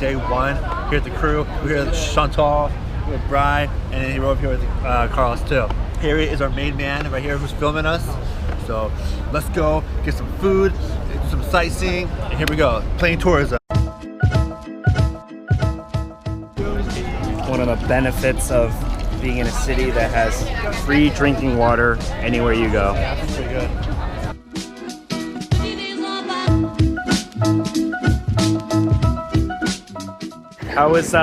day one here at the crew. We're here with Chantal, with Bri, and then we're over here with Carlos too. Harry is our main man right here who's filming us. So let's go get some food, do some sightseeing, and here we go. Plane tourism. One of the benefits of being in a city that has free drinking water anywhere you go. Yeah, that's pretty good. How was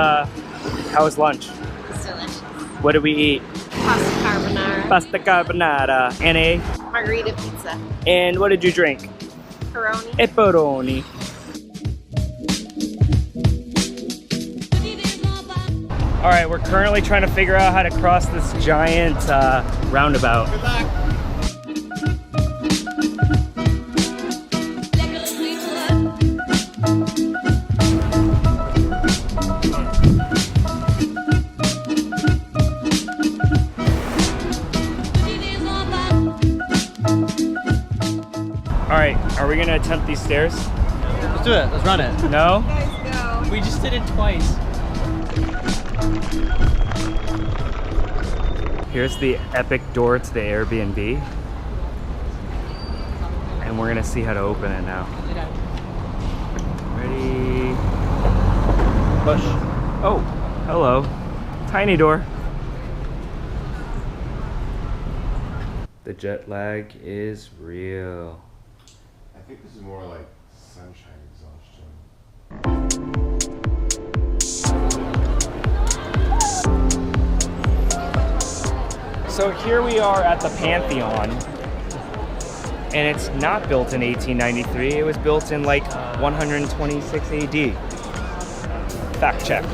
lunch? It's delicious. What did we eat? Pasta carbonara. Pasta carbonara and a. Margarita pizza. And what did you drink? Peroni. Pepperoni. All right, we're currently trying to figure out how to cross this giant roundabout. Good luck. All right, are we gonna attempt these stairs? Let's do it. Let's run it. No? Guys, go. We just did it twice. Here's the epic door to the Airbnb. And we're gonna see how to open it now. Ready? Push. Oh, hello. Tiny door. The jet lag is real. I think this is more like sunshine exhaustion. So here we are at the Pantheon, and it's not built in 1893. It was built in like 126 AD. Fact check.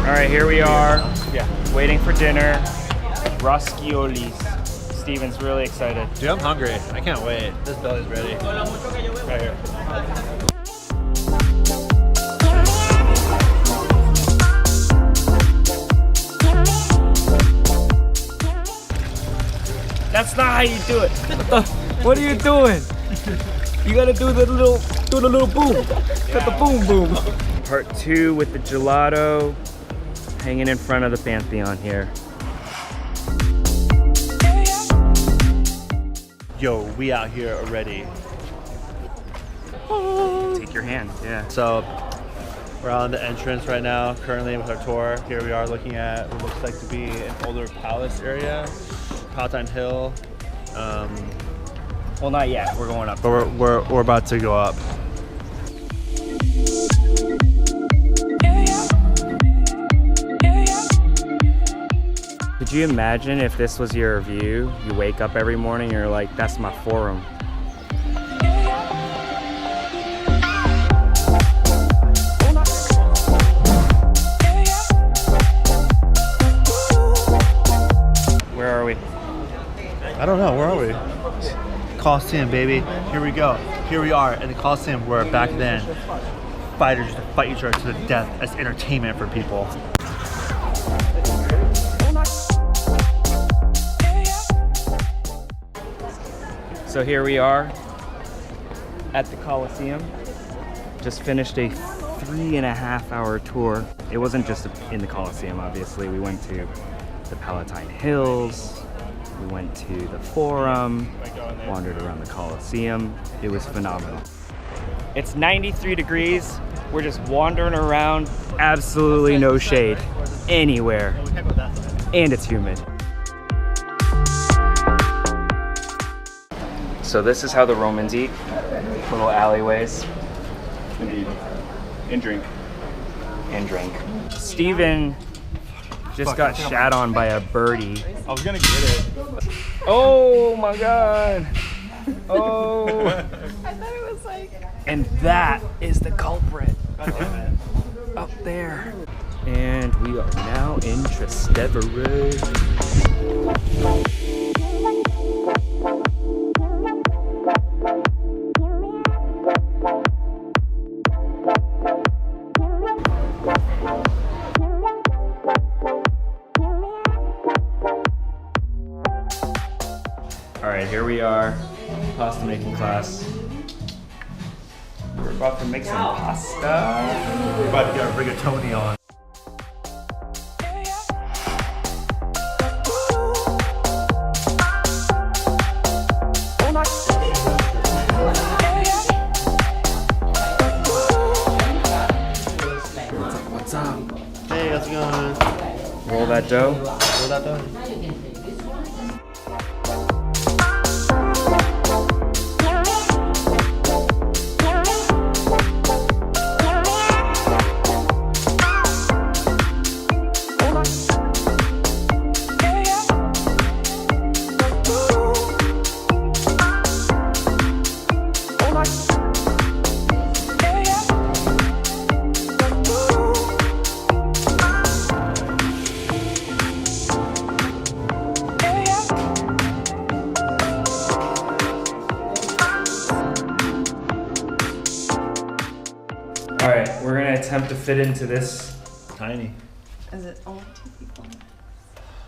All right, here we are. Yeah. Waiting for dinner. Raskiolis. Steven's really excited. Dude, I'm hungry. I can't wait. This belly's ready. Right here. That's not how you do it. What are you doing? You gotta do the little boom. Got the boom boom. Part 2 with the gelato, hanging in front of the Pantheon here. Yo, we out here already. Take your hand, yeah. So we're on the entrance right now, currently with our tour. Here we are looking at what looks like to be an older palace area, Palatine Hill. Well, not yet. We're going up. But we're about to go up. Could you imagine if this was your view? You wake up every morning and you're like, that's my forum. Where are we? I don't know, where are we? Coliseum, baby. Here we go. Here we are in the Coliseum where back then fighters used to fight each other to the death as entertainment for people. So here we are at the Coliseum. Just finished a 3.5-hour tour. It wasn't just in the Coliseum, obviously. We went to the Palatine Hills. We went to the Forum, wandered around the Coliseum. It was phenomenal. It's 93 degrees. We're just wandering around. Absolutely no shade anywhere. And it's humid. So this is how the Romans eat. Little alleyways. Indeed. And drink. And drink. Steven just got shat on by a birdie. I was gonna get it. Oh my god. Oh. I thought it was like... And that is the culprit. Up there. And we are now in Trastevere. All right, here we are, pasta making class. We're about to make some pasta. We're about to get our rigatoni on. What's up? Hey, how's it going? Roll that dough. Roll that dough. All right, we're gonna attempt to fit into this. Tiny. Is it only 2 people?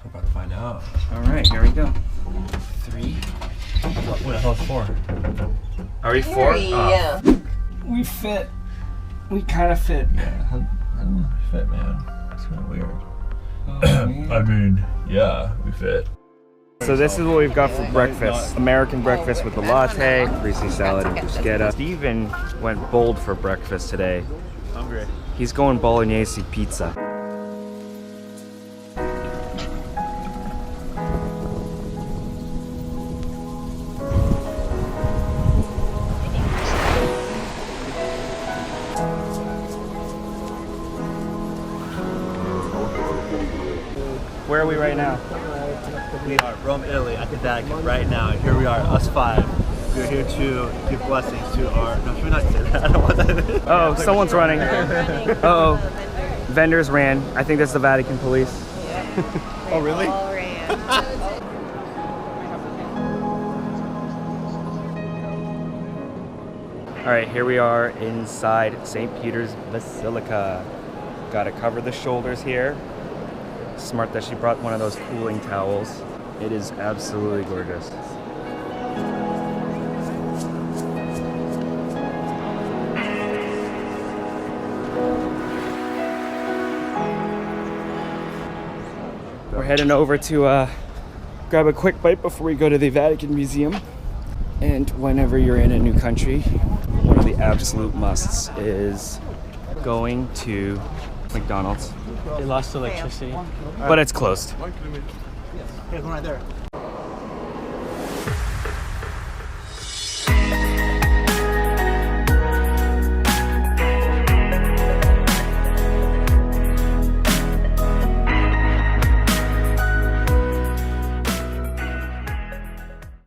We're about to find out. All right, here we go. 3. What the hell is 4? Are we 4? Yeah. We fit. We kind of fit. Yeah, I don't know if we fit, man. It's kind of weird. Oh, man. I mean, yeah, we fit. So this is what we've got for breakfast. American breakfast with a latte, greasy salad and bruschetta. Steven went bold for breakfast today. Hungry. He's going bolognese pizza. Where are we right now? We are Rome, Italy, at the Vatican right now. Here we are, us 5. We're here to give blessings to our. No, should we not say that? I don't want that. Oh, someone's running. Uh-oh. Vendors ran. I think that's the Vatican police. Oh, really? All ran. All right, here we are inside St. Peter's Basilica. Gotta cover the shoulders here. Smart that she brought one of those cooling towels. It is absolutely gorgeous. We're heading over to grab a quick bite before we go to the Vatican Museum. And whenever you're in a new country, one of the absolute musts is going to McDonald's. They lost electricity. But it's closed. Here's one right there.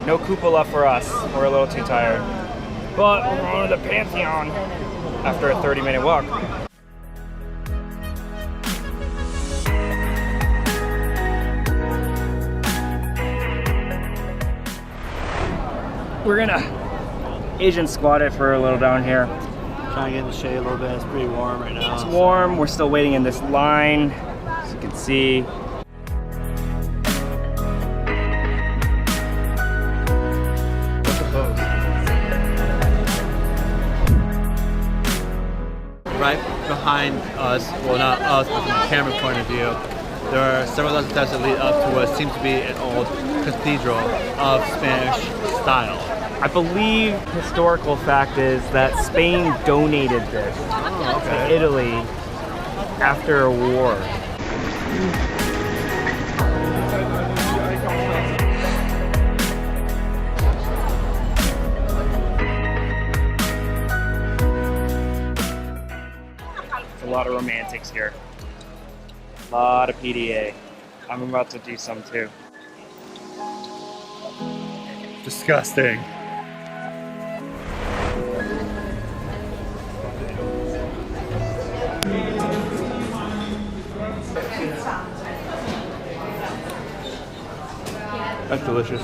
No cupola for us. We're a little too tired. But we're going to the Pantheon after a 30-minute walk. We're gonna Asian squat it for a little down here. Trying to get in the shade a little bit. It's pretty warm right now. It's warm. We're still waiting in this line, as you can see. What's the pose? Right behind us, well not us, but from the camera point of view, there are several dozen steps that lead up to what seems to be an old cathedral of Spanish style. I believe historical fact is that Spain donated this to Italy after a war. There's a lot of romantics here. A lot of PDA. I'm about to do some too. Disgusting. That's delicious.